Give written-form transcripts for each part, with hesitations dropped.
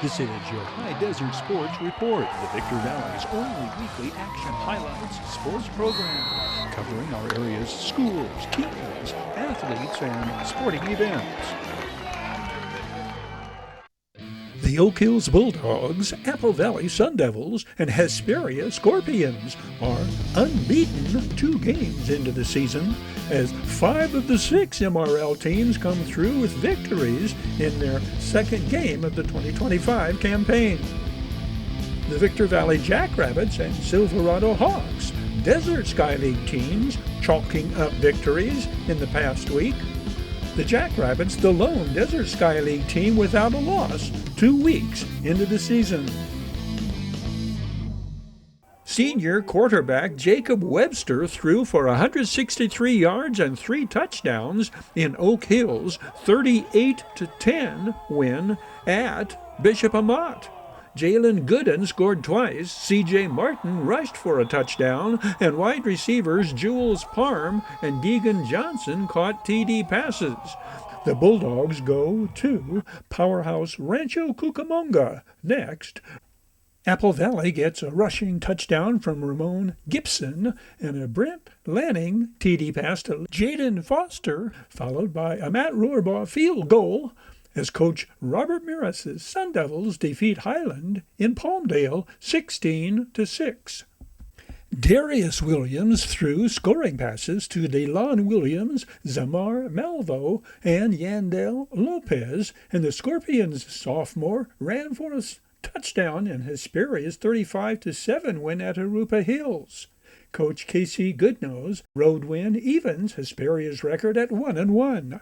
This is your High Desert Sports Report, the Victor Valley's only weekly action highlights sports program, covering our area's schools, teams, athletes, and sporting events. The Oak Hills Bulldogs, Apple Valley Sun Devils, and Hesperia Scorpions are unbeaten 2 games into the season, as 5 of the 6 MRL teams come through with victories in their second game of the 2025 campaign. The Victor Valley Jackrabbits and Silverado Hawks, Desert Sky League teams, chalking up victories in the past week. The Jackrabbits, the lone Desert Sky League team without a loss 2 weeks into the season. Senior quarterback Jacob Webster threw for 163 yards and 3 touchdowns in Oak Hill's 38-10 win at Bishop Amat. Jalen Gooden scored twice, C.J. Martin rushed for a touchdown, and wide receivers Jules Parm and Deegan Johnson caught TD passes. The Bulldogs go to Powerhouse Rancho Cucamonga next. Apple Valley gets a rushing touchdown from Ramon Gibson and a Brent Lanning TD pass to Jaden Foster, followed by a Matt Rohrbaugh field goal, as Coach Robert Miras' Sun Devils defeat Highland in Palmdale 16-6. Darius Williams threw scoring passes to DeLon Williams, Zamar Malvo, and Yandel Lopez, and the Scorpions sophomore ran for a touchdown in Hesperia's 35-7 win at Arupa Hills. Coach Casey Goodnose road win evens Hesperia's record at 1-1.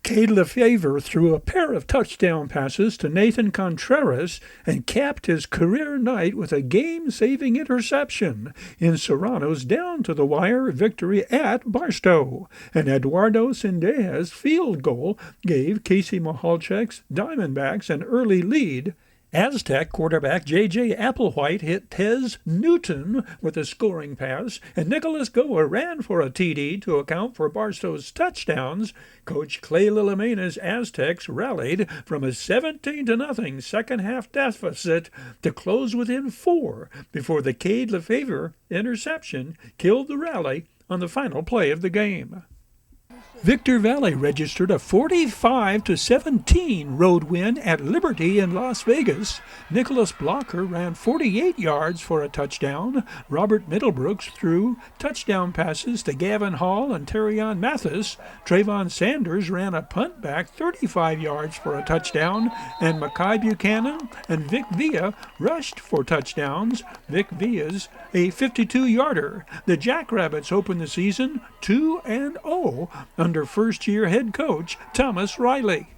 Cade Lefevre threw a pair of touchdown passes to Nathan Contreras and capped his career night with a game-saving interception in Serrano's down-to-the-wire victory at Barstow. And Eduardo Sendejas' field goal gave Casey Mahalchek's Diamondbacks an early lead. Aztec quarterback J.J. Applewhite hit Tez Newton with a scoring pass, and Nicholas Goa ran for a TD to account for Barstow's touchdowns. Coach Clay Lillamena's Aztecs rallied from a 17-0 second-half deficit to close within 4 before the Cade Lefevre interception killed the rally on the final play of the game. Victor Valley registered a 45-17 road win at Liberty in Las Vegas. Nicholas Blocker ran 48 yards for a touchdown. Robert Middlebrooks threw touchdown passes to Gavin Hall and Terrion Mathis. Trayvon Sanders ran a punt back 35 yards for a touchdown, and Makai Buchanan and Vic Villa rushed for touchdowns. Vic Villa's a 52-yarder. The Jackrabbits opened the season 2-0 under first-year head coach Thomas Riley.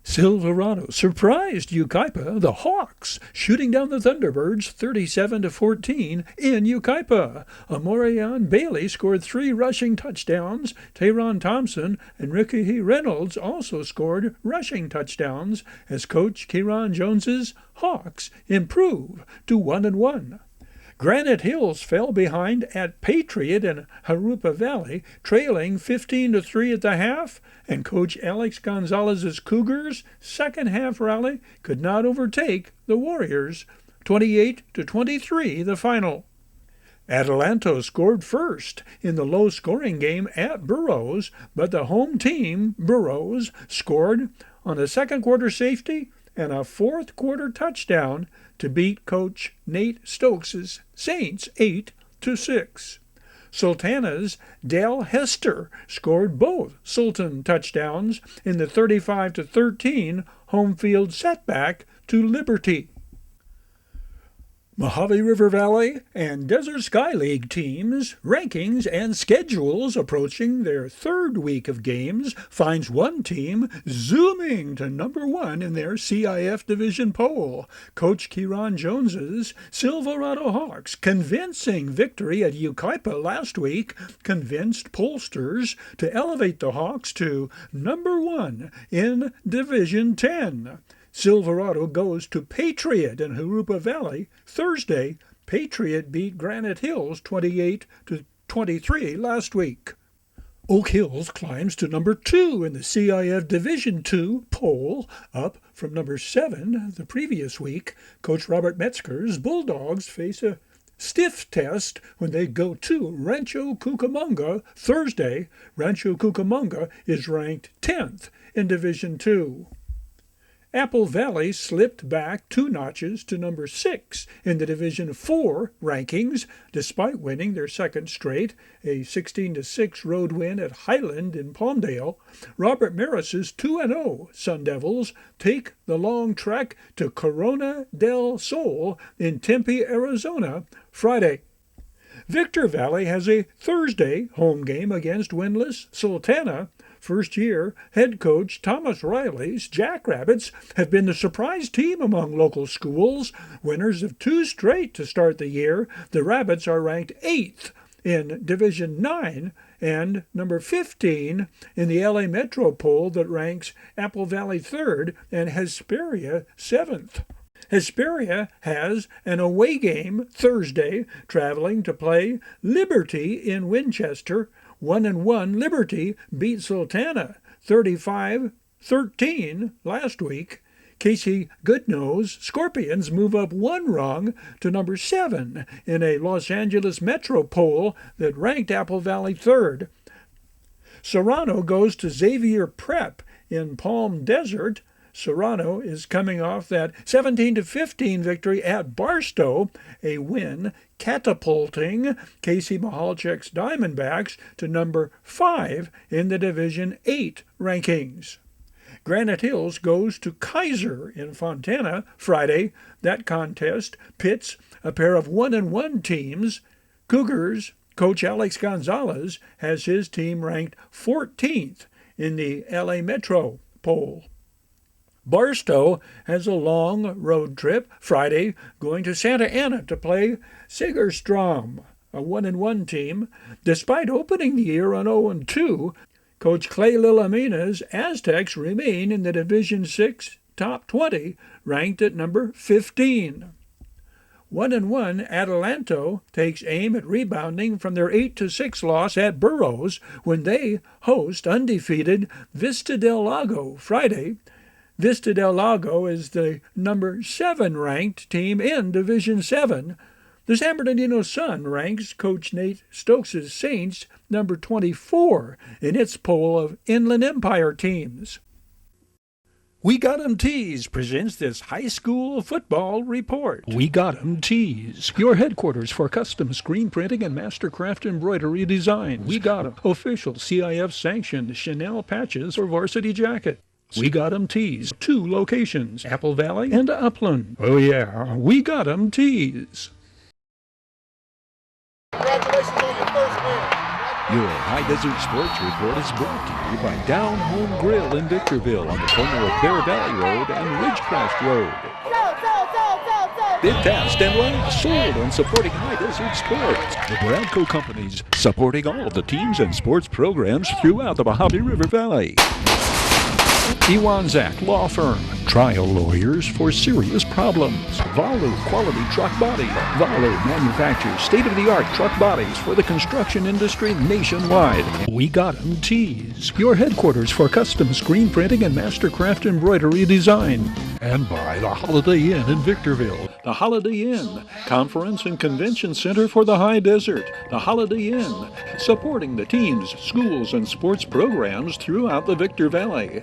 Silverado surprised Yucaipa, the Hawks, shooting down the Thunderbirds 37-14 in Yucaipa. Amorion Bailey scored 3 rushing touchdowns. Tayron Thompson and Ricky Reynolds also scored rushing touchdowns as Coach Kieran Jones's Hawks improve to 1-1. Granite Hills fell behind at Patriot in Harupa Valley, trailing 15-3 at the half, and Coach Alex Gonzalez's Cougars' second-half rally could not overtake the Warriors, 28-23 the final. Adelanto scored first in the low-scoring game at Burroughs, but the home team, Burroughs, scored on a second-quarter safety and a fourth-quarter touchdown to beat Coach Nate Stokes' Saints 8-6. Sultana's Dale Hester scored both Sultan touchdowns in the 35-13 home field setback to Liberty. Mojave River Valley and Desert Sky League teams, rankings, and schedules approaching their third week of games finds one team zooming to number 1 in their CIF division poll. Coach Kieran Jones's Silverado Hawks' convincing victory at Yucaipa last week convinced pollsters to elevate the Hawks to number 1 in Division 10. Silverado goes to Patriot in Harupa Valley Thursday. Patriot beat Granite Hills 28-23 last week. Oak Hills climbs to number 2 in the CIF Division II poll, up from number 7 the previous week. Coach Robert Metzger's Bulldogs face a stiff test when they go to Rancho Cucamonga Thursday. Rancho Cucamonga is ranked 10th in Division II. Apple Valley slipped back 2 notches to number 6 in the Division IV rankings, despite winning their second straight, a 16-6 road win at Highland in Palmdale. Robert Maris's 2-0 Sun Devils take the long trek to Corona del Sol in Tempe, Arizona, Friday. Victor Valley has a Thursday home game against winless Sultana. First-year head coach Thomas Riley's Jackrabbits have been the surprise team among local schools. Winners of 2 straight to start the year, the Rabbits are ranked 8th in Division 9 and number 15 in the LA Metro poll that ranks Apple Valley 3rd and Hesperia 7th. Hesperia has an away game Thursday, traveling to play Liberty in Winchester. 1-1 Liberty beat Sultana 35-13 last week. Casey Goodnose Scorpions move up 1 rung to number 7 in a Los Angeles Metro poll that ranked Apple Valley 3rd. Serrano goes to Xavier Prep in Palm Desert. Serrano is coming off that 17-15 victory at Barstow, a win catapulting Casey Mahalchek's Diamondbacks to number 5 in the Division 8 rankings. Granite Hills goes to Kaiser in Fontana Friday. That contest pits a pair of 1-1 teams. Cougars coach Alex Gonzalez has his team ranked 14th in the LA Metro poll. Barstow has a long road trip Friday, going to Santa Ana to play Segerstrom, a 1-1 team. Despite opening the year on 0-2, Coach Clay Lillamina's Aztecs remain in the Division 6 top 20, ranked at number 15. 1-1 Adelanto takes aim at rebounding from their 8-6 loss at Burroughs when they host undefeated Vista del Lago Friday. Vista del Lago is the number 7 ranked team in Division 7. The San Bernardino Sun ranks Coach Nate Stokes' Saints number 24 in its poll of Inland Empire teams. We Got 'em Tees presents this high school football report. We Got 'em Tees, your headquarters for custom screen printing and mastercraft embroidery designs. We Got 'em official CIF sanctioned Chanel patches for varsity jacket. We Got 'em Tees, 2 locations, Apple Valley and Upland. Oh yeah, We Got 'em Tees. Congratulations on your first win. Your High Desert Sports Report is brought to you by Down Home Grill in Victorville on the corner of Bear Valley Road and Ridgecrest Road. Bid fast and last, sold and supporting High Desert Sports. The Bradco Companies, supporting all of the teams and sports programs throughout the Mojave River Valley. Iwanzak Law Firm, trial lawyers for serious problems. Valu Quality Truck Body. Valu manufactures state-of-the-art truck bodies for the construction industry nationwide. We Got 'em Tees, your headquarters for custom screen printing and mastercraft embroidery design. And by the Holiday Inn in Victorville. The Holiday Inn, Conference and Convention Center for the High Desert. The Holiday Inn, supporting the teams, schools, and sports programs throughout the Victor Valley.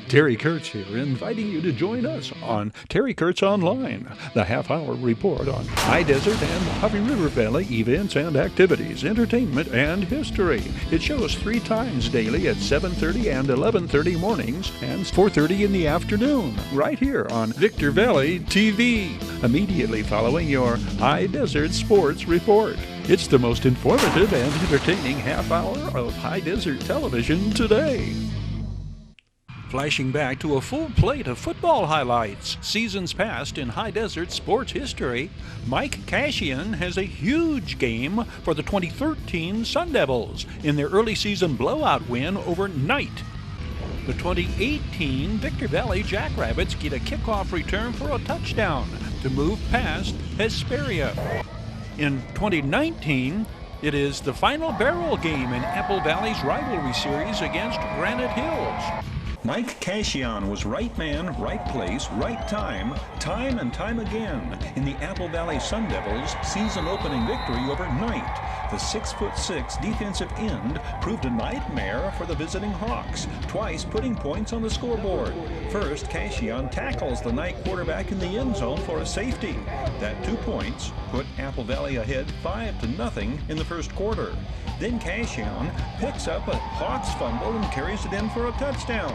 Terry Kurtz here, inviting you to join us on Terry Kurtz Online, the half-hour report on High Desert and Mojave River Valley events and activities, entertainment, and history. It shows 3 times daily at 7:30 and 11:30 mornings and 4:30 in the afternoon, right here on Victor Valley TV, immediately following your High Desert Sports Report. It's the most informative and entertaining half-hour of High Desert television today. Flashing back to a full plate of football highlights, seasons past in High Desert sports history, Mike Cashian has a huge game for the 2013 Sun Devils in their early season blowout win over Knight. The 2018 Victor Valley Jackrabbits get a kickoff return for a touchdown to move past Hesperia. In 2019, It is the final barrel game in Apple Valley's rivalry series against Granite Hills. Mike Cashion was right man, right place, right time, time and time again in the Apple Valley Sun Devils' season-opening victory over Knight. The 6'6" defensive end proved a nightmare for the visiting Hawks, twice putting points on the scoreboard. First, Cashion tackles the Knight quarterback in the end zone for a safety. That 2 points put Apple Valley ahead 5-0 in the first quarter. Then Cashion picks up a Hawks fumble and carries it in for a touchdown.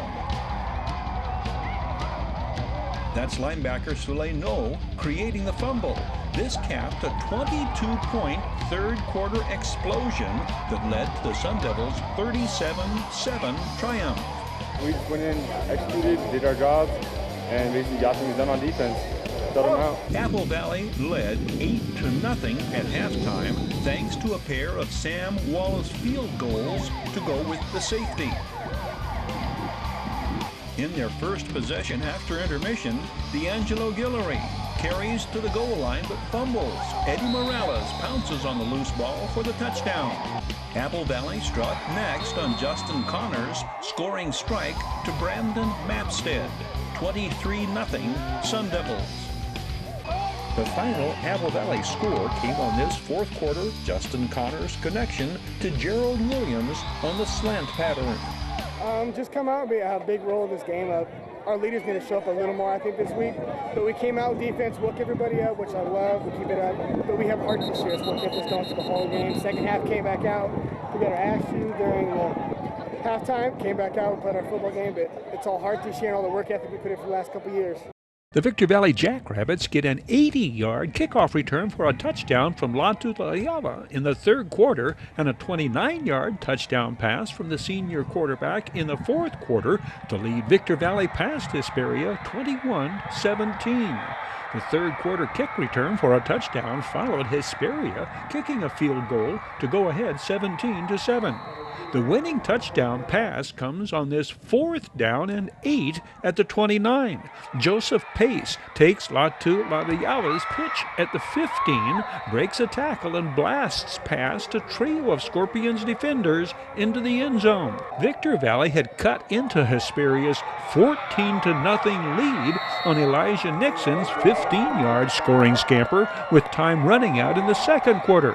That's linebacker Soleil creating the fumble. This capped a 22-point third-quarter explosion that led to the Sun Devils' 37-7 triumph. We just went in, executed, did our jobs, and basically got things done on defense. Shut them out. Apple Valley led 8-0 at halftime thanks to a pair of Sam Wallace field goals to go with the safety. In their first possession after intermission, D'Angelo Guillory carries to the goal line but fumbles. Eddie Morales pounces on the loose ball for the touchdown. Apple Valley struck next on Justin Connors' scoring strike to Brandon Mapstead. 23-0 Sun Devils. The final Apple Valley score came on this fourth quarter Justin Connors' connection to Gerald Williams on the slant pattern. Just come out and have a big role in this game. Our leader's going to show up a little more, I think, this week. But we came out defense, woke everybody up, which I love. We keep it up. But we have heart this year, so we'll keep this going to the whole game. Second half came back out. We got our ass chewed during the halftime. Came back out and played our football game. But it's all heart this year and all the work ethic we put in for the last couple of years. The Victor Valley Jackrabbits get an 80-yard kickoff return for a touchdown from Latu Layava in the third quarter and a 29-yard touchdown pass from the senior quarterback in the fourth quarter to lead Victor Valley past Hesperia 21-17. The third quarter kick return for a touchdown followed Hesperia kicking a field goal to go ahead 17-7. The winning touchdown pass comes on this 4th down and 8 at the 29. Joseph Pace takes Latu Layava's pitch at the 15, breaks a tackle and blasts past a trio of Scorpions defenders into the end zone. Victor Valley had cut into Hesperia's 14-0 lead on Elijah Nixon's 15-yard scoring scamper with time running out in the second quarter.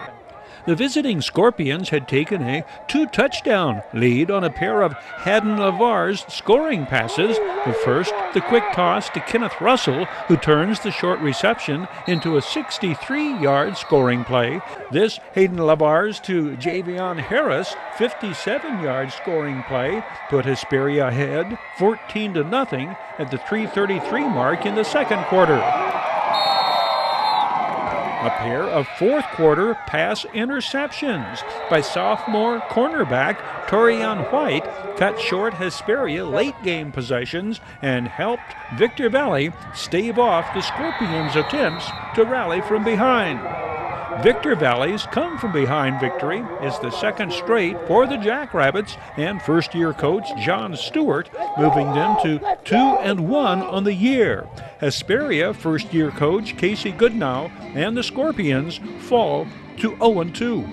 The visiting Scorpions had taken a 2-touchdown lead on a pair of Haddon Lavar's scoring passes. The first, the quick toss to Kenneth Russell, who turns the short reception into a 63-yard scoring play. This, Hayden Lavar's to Javion Harris, 57-yard scoring play, put Hesperia ahead 14-0 at the 3:33 mark in the second quarter. A pair of fourth-quarter pass interceptions by sophomore cornerback Torian White cut short Hesperia late-game possessions and helped Victor Valley stave off the Scorpions' attempts to rally from behind. Victor Valley's come-from-behind victory is the second straight for the Jackrabbits and first-year coach John Stewart, moving them to 2-1 on the year. Hesperia first-year coach Casey Goodnow and the Scorpions fall to 0-2.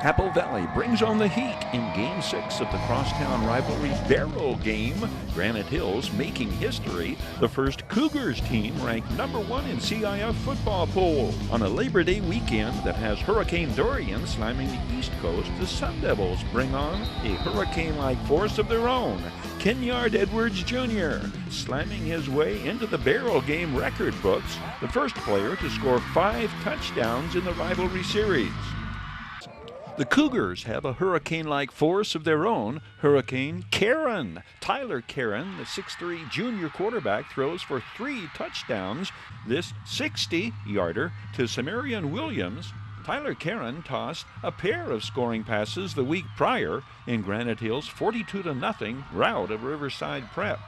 Apple Valley brings on the heat in Game 6 of the crosstown rivalry barrel game. Granite Hills making history, the first Cougars team ranked number 1 in CIF football poll. On a Labor Day weekend that has Hurricane Dorian slamming the East Coast, the Sun Devils bring on a hurricane-like force of their own. Kenyard Edwards Jr. slamming his way into the barrel game record books, the first player to score 5 touchdowns in the rivalry series. The Cougars have a hurricane-like force of their own, Hurricane Karen. Tyler Karen, the 6'3" junior quarterback, throws for 3 touchdowns. This 60-yarder to Samarian Williams. Tyler Karen tossed a pair of scoring passes the week prior in Granite Hill's 42-0 rout of Riverside Prep.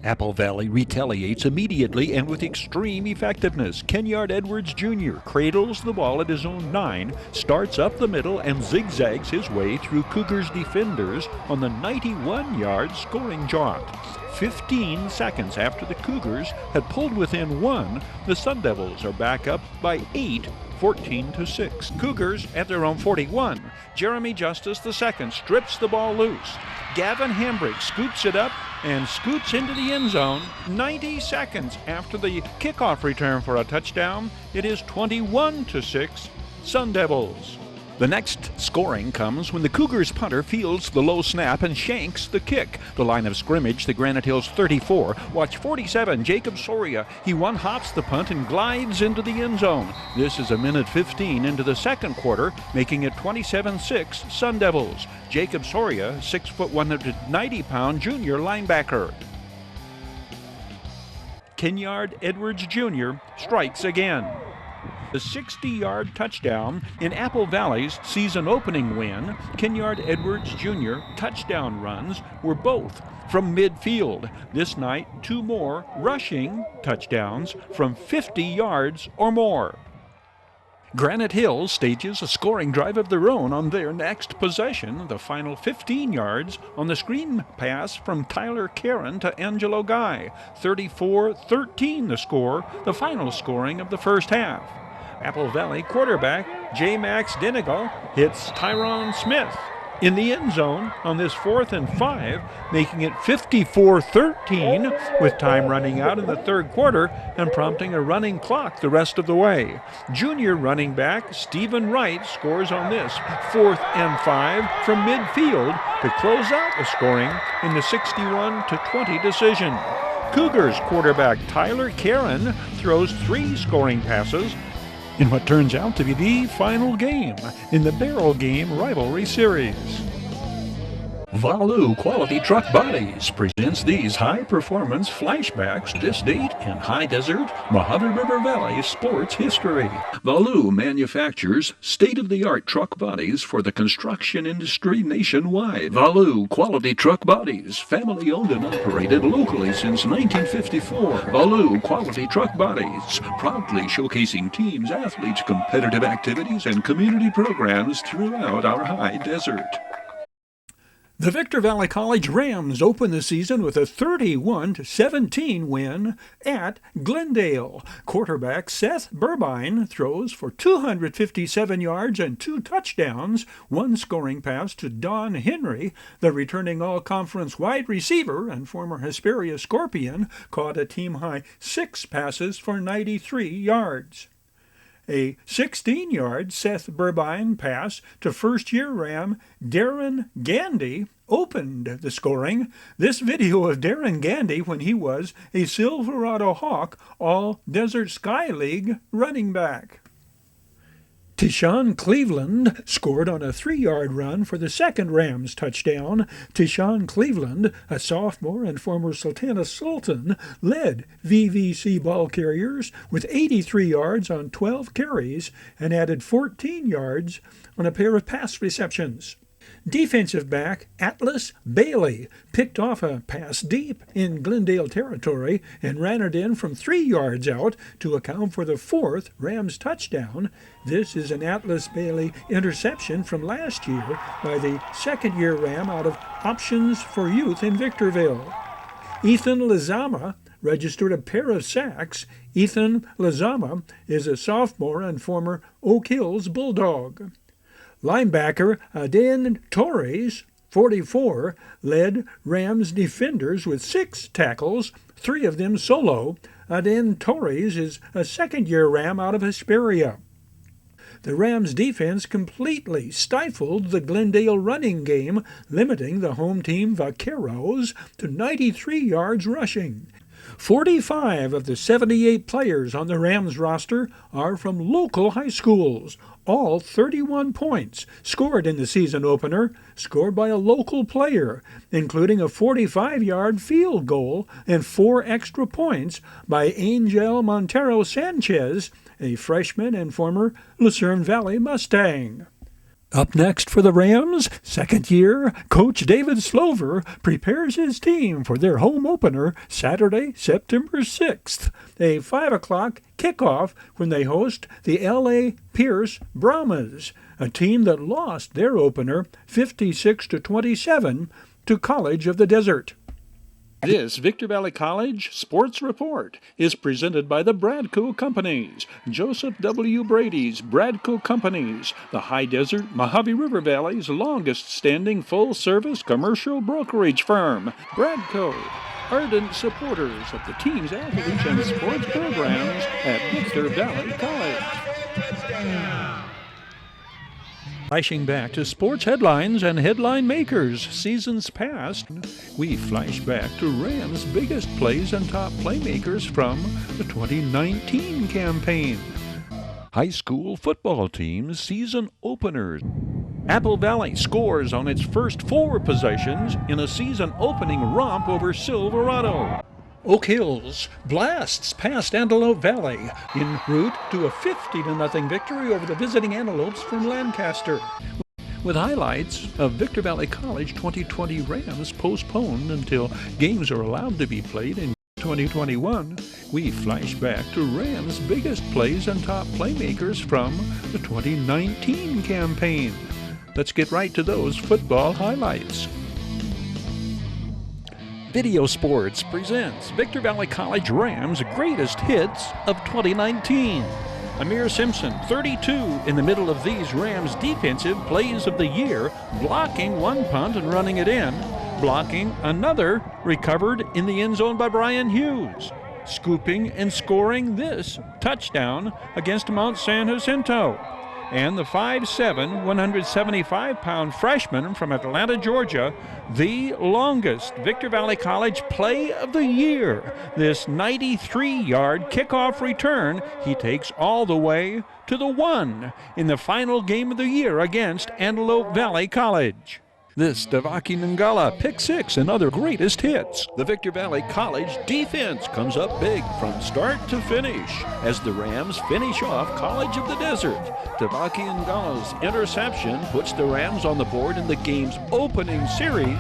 Apple Valley retaliates immediately and with extreme effectiveness. Kenyard Edwards Jr. cradles the ball at his own 9, starts up the middle, and zigzags his way through Cougars defenders on the 91-yard scoring jaunt. 15 seconds after the Cougars had pulled within 1, the Sun Devils are back up by 8, 14-6. Cougars at their own 41. Jeremy Justice II strips the ball loose. Gavin Hambrick scoops it up and scoots into the end zone 90 seconds after the kickoff return for a touchdown. It is 21-6 Sun Devils. The next scoring comes when the Cougars punter fields the low snap and shanks the kick. The line of scrimmage, the Granite Hills 34. Watch 47, Jacob Soria. He one-hops the punt and glides into the end zone. This is a minute 15 into the second quarter, making it 27-6 Sun Devils. Jacob Soria, 6', 190-pound junior linebacker. Kenyard Edwards Jr. strikes again. The 60-yard touchdown in Apple Valley's season-opening win, Kenyard Edwards Jr. touchdown runs were both from midfield. This night, 2 more rushing touchdowns from 50 yards or more. Granite Hills stages a scoring drive of their own on their next possession, the final 15 yards on the screen pass from Tyler Caron to Angelo Guy. 34-13 the score, the final scoring of the first half. Apple Valley quarterback J. Max Denigal hits Tyron Smith in the end zone on this 4th and 5, making it 54-13 with time running out in the third quarter and prompting a running clock the rest of the way. Junior running back Stephen Wright scores on this 4th and 5 from midfield to close out the scoring in the 61-20 decision. Cougars quarterback Tyler Caron throws 3 scoring passes in what turns out to be the final game in the Barrel Game Rivalry Series. Valu Quality Truck Bodies presents these high-performance flashbacks this date in High Desert, Mojave River Valley sports history. Valu manufactures state-of-the-art truck bodies for the construction industry nationwide. Valu Quality Truck Bodies, family-owned and operated locally since 1954. Valu Quality Truck Bodies, proudly showcasing teams, athletes, competitive activities, and community programs throughout our High Desert. The Victor Valley College Rams open the season with a 31-17 win at Glendale. Quarterback Seth Burbine throws for 257 yards and 2 touchdowns, 1 scoring pass to Don Henry. The returning all-conference wide receiver and former Hesperia Scorpion caught a team-high 6 passes for 93 yards. A 16-yard Seth Burbine pass to first-year Ram Darren Gandy opened the scoring. This video of Darren Gandy when he was a Silverado Hawk All-Desert Sky League running back. Tishawn Cleveland scored on a 3-yard run for the second Rams touchdown. Tishawn Cleveland, a sophomore and former Sultana Sultan, led VVC ball carriers with 83 yards on 12 carries and added 14 yards on a pair of pass receptions. Defensive back Atlas Bailey picked off a pass deep in Glendale territory and ran it in from 3 yards out to account for the 4th Rams touchdown. This is an Atlas Bailey interception from last year by the second-year Ram out of Options for Youth in Victorville. Ethan Lizama registered a pair of sacks. Ethan Lizama is a sophomore and former Oak Hills Bulldog. Linebacker Aden Torres, 44, led Rams defenders with 6 tackles, 3 of them solo. Aden Torres is a second-year Ram out of Hesperia. The Rams' defense completely stifled the Glendale running game, limiting the home team Vaqueros to 93 yards rushing. 45 of the 78 players on the Rams roster are from local high schools. All 31 points scored in the season opener, scored by a local player, including a 45-yard field goal and 4 extra points by Angel Montero Sanchez, a freshman and former Lucerne Valley Mustang. Up next for the Rams, second year, Coach David Slover prepares his team for their home opener Saturday, September 6th, a 5 o'clock kickoff when they host the L.A. Pierce Brahmas, a team that lost their opener 56-27 to College of the Desert. This Victor Valley College Sports Report is presented by the Bradco Companies, Joseph W. Brady's Bradco Companies, the High Desert Mojave River Valley's longest-standing full-service commercial brokerage firm. Bradco, ardent supporters of the team's athletes and sports programs at Victor Valley College. Flashing back to sports headlines and headline makers seasons past, we flash back to Rams' biggest plays and top playmakers from the 2019 campaign. High school football teams season openers. Apple Valley scores on its first 4 possessions in a season-opening romp over Silverado. Oak Hills blasts past Antelope Valley en route to a 50-0 victory over the visiting Antelopes from Lancaster. With highlights of Victor Valley College 2020 Rams postponed until games are allowed to be played in 2021, we flash back to Rams' biggest plays and top playmakers from the 2019 campaign. Let's get right to those football highlights. Video Sports presents Victor Valley College Rams' greatest hits of 2019. Amir Simpson, 32, in the middle of these Rams' defensive plays of the year, blocking one punt and running it in, blocking another recovered in the end zone by Brian Hughes, scooping and scoring this touchdown against Mount San Jacinto. And the 5'7", 175-pound freshman from Atlanta, Georgia, the longest Victor Valley College play of the year. This 93-yard kickoff return he takes all the way to the 1 in the final game of the year against Antelope Valley College. This Devaki Ngala pick 6 and other greatest hits. The Victor Valley College defense comes up big from start to finish as the Rams finish off College of the Desert. Devaki Ngala's interception puts the Rams on the board in the game's opening series.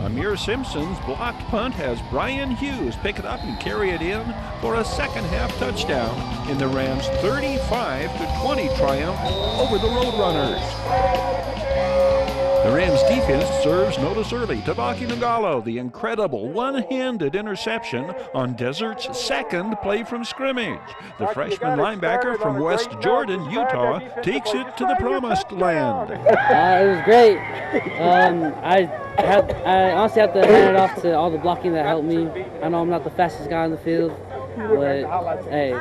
Amir Simpson's blocked punt has Brian Hughes pick it up and carry it in for a second-half touchdown in the Rams' 35-20 triumph over the Roadrunners. The Rams defense serves notice early. Devaki Ngalo, the incredible one-handed interception on Desert's second play from scrimmage. The freshman linebacker from West Jordan, Utah, takes it to the promised land. It was great. I honestly have to hand it off to all the blocking that helped me. I know I'm not the fastest guy on the field, but hey.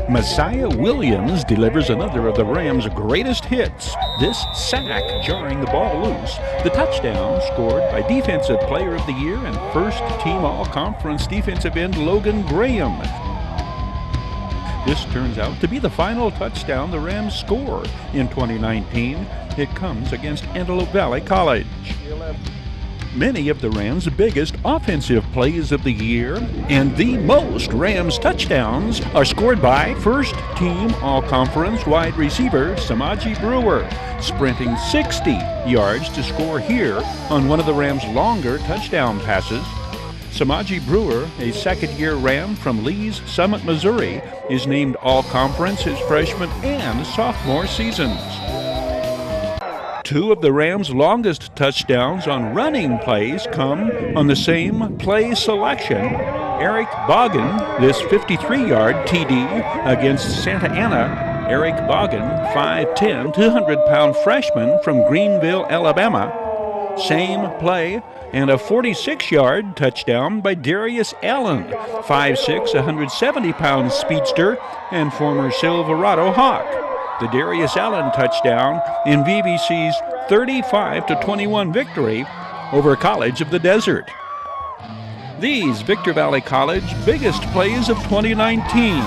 Messiah Williams delivers another of the Rams' greatest hits. This sack jarring the ball loose. The touchdown scored by Defensive Player of the Year and first-team All-Conference defensive end Logan Graham. This turns out to be the final touchdown the Rams score in 2019. It comes against Antelope Valley College. Many of the Rams' biggest offensive plays of the year and the most Rams touchdowns are scored by first-team All-Conference wide receiver Samaji Brewer, sprinting 60 yards to score here on one of the Rams' longer touchdown passes. Samaji Brewer, a second-year Ram from Lee's Summit, Missouri, is named All-Conference his freshman and sophomore seasons. Two of the Rams' longest touchdowns on running plays come on the same play selection. Eric Boggin, this 53-yard TD against Santa Ana. Eric Boggin, 5'10", 200-pound freshman from Greenville, Alabama. Same play and a 46-yard touchdown by Darius Allen, 5'6", 170-pound speedster and former Silverado Hawk. The Darius Allen touchdown in VVC's 35-21 victory over College of the Desert. These Victor Valley College biggest plays of 2019.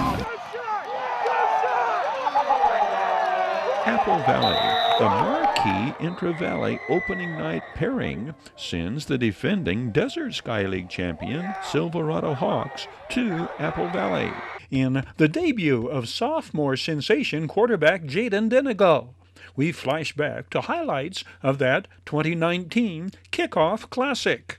Apple Valley, the marquee intra-valley opening night pairing, sends the defending Desert Sky League champion Silverado Hawks to Apple Valley in the debut of sophomore sensation quarterback Jaden Denigal. we flash back to highlights of that 2019 Kickoff Classic.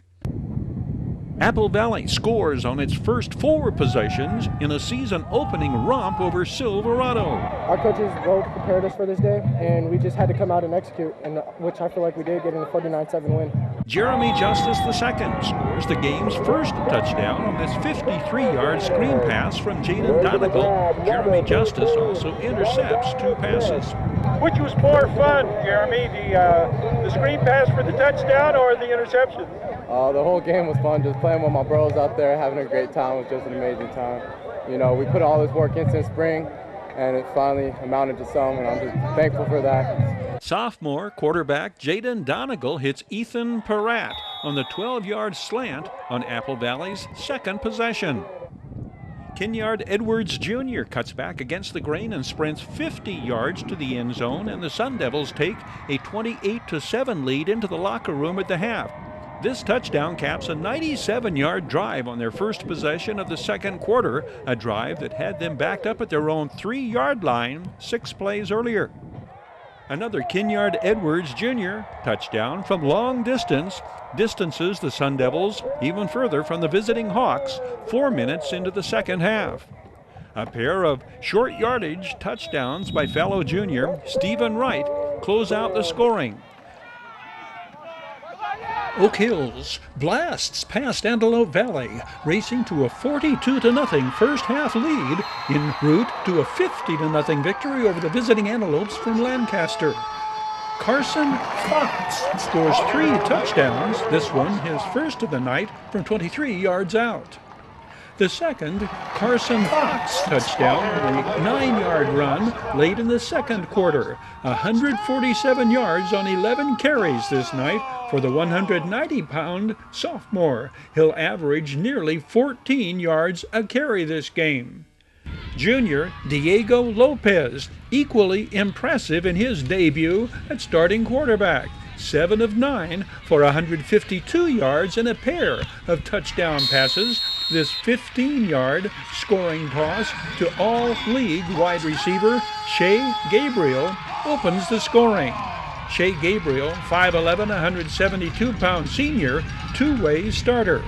Apple Valley scores on its first 4 possessions in a season-opening romp over Silverado. Our coaches well prepared us for this day, and we just had to come out and execute, and which I feel like we did, getting a 49-7 win. Jeremy Justice II scores the game's first touchdown on this 53-yard screen pass from Jaden Donegal. Jeremy Justice also intercepts 2 passes. Which was more fun, Jeremy, the screen pass for the touchdown or the interception? The whole game was fun, just playing with my bros out there, having a great time. It was just an amazing time. You know, we put all this work in since spring, and it finally amounted to some, and I'm just thankful for that. Sophomore quarterback Jaden Donegal hits Ethan Peratt on the 12-yard slant on Apple Valley's second possession. Kenyard Edwards Jr. cuts back against the grain and sprints 50 yards to the end zone, and the Sun Devils take a 28-7 lead into the locker room at the half. This touchdown caps a 97-yard drive on their first possession of the second quarter, a drive that had them backed up at their own 3-yard line 6 plays earlier. Another Kenyard Edwards Jr. touchdown from long distance distances the Sun Devils even further from the visiting Hawks 4 minutes into the second half. A pair of short yardage touchdowns by fellow junior Stephen Wright close out the scoring. Oak Hills blasts past Antelope Valley, racing to a 42-0 first half lead en route to a 50-0 victory over the visiting Antelopes from Lancaster. Carson Fox scores 3 touchdowns, this one his first of the night from 23 yards out. The second Carson Fox touchdown, a 9-yard run late in the second quarter. 147 yards on 11 carries this night for the 190-pound sophomore. He'll average nearly 14 yards a carry this game. Junior Diego Lopez, equally impressive in his debut at starting quarterback. 7 of 9 for 152 yards and a pair of touchdown passes. This 15-yard scoring toss to all-league wide receiver Shea Gabriel opens the scoring. Shea Gabriel, 5'11", 172-pound senior, two-way starter.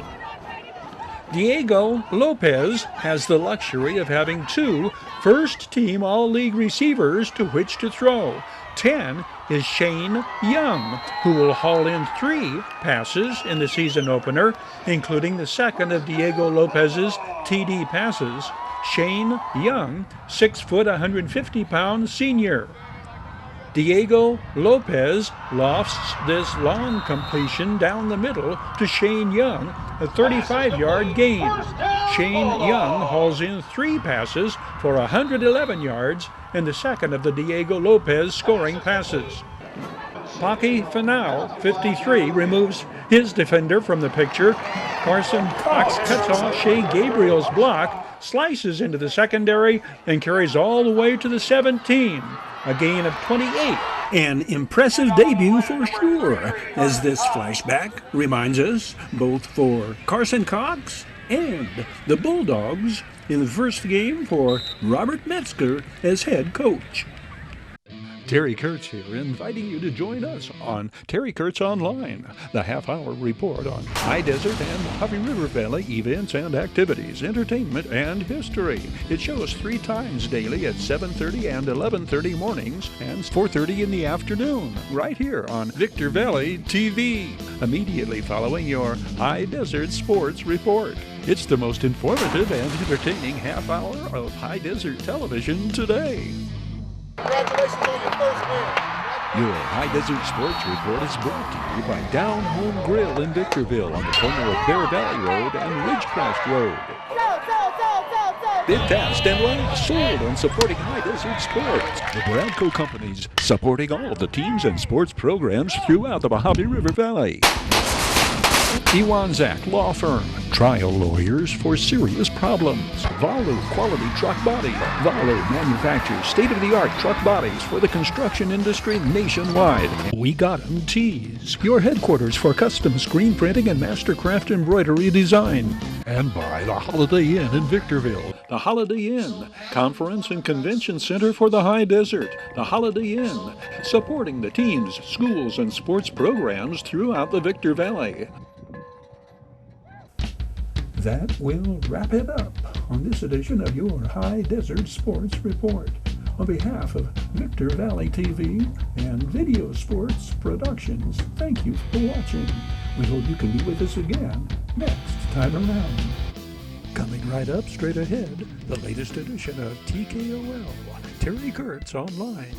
Diego Lopez has the luxury of having 2 first-team all-league receivers to which to throw. 10 is Shane Young, who will haul in 3 passes in the season opener, including the second of Diego Lopez's TD passes. Shane Young, 6 foot, 150-pound senior. Diego Lopez lofts this long completion down the middle to Shane Young, a 35-yard gain. Shane Young hauls in 3 passes for 111 yards and the second of the Diego Lopez scoring passes. Pocky Finau, 53, removes his defender from the picture. Carson Fox cuts off Shea Gabriel's block, slices into the secondary, and carries all the way to the 17. A gain of 28. An impressive debut for sure, as this flashback reminds us, both for Carson Cox and the Bulldogs in the first game for Robert Metzger as head coach. Terry Kurtz here, inviting you to join us on Terry Kurtz Online, the half-hour report on Hdsr and Huffy River Valley events and activities, entertainment and history. It shows 3 times daily at 7:30 and 11:30 mornings and 4:30 in the afternoon, right here on Victor Valley TV, immediately following your Hdsr Sports Report. It's the most informative and entertaining half-hour of Hdsr television today. Congratulations on your first win. Your Hdsr Sports Report is brought to you by Down Home Grill in Victorville on the corner of Bear Valley Road and Ridgecrest Road. Bid fast and last, sold on supporting Hdsr Sports. The Bradco Companies, supporting all of the teams and sports programs throughout the Mojave River Valley. Iwanzak Law Firm, trial lawyers for serious problems. Valu Quality Truck Body. Valu manufactures state-of-the-art truck bodies for the construction industry nationwide. We Got 'em Tees, your headquarters for custom screen printing and mastercraft embroidery design. And by the Holiday Inn in Victorville, the Holiday Inn, Conference and Convention Center for the High Desert, the Holiday Inn, supporting the teams, schools, and sports programs throughout the Victor Valley. That will wrap it up on this edition of your High Desert Sports Report. On behalf of Victor Valley TV and Video Sports Productions, thank you for watching. We hope you can be with us again next time around. Coming right up straight ahead, the latest edition of TKOL, Terry Kurtz Online.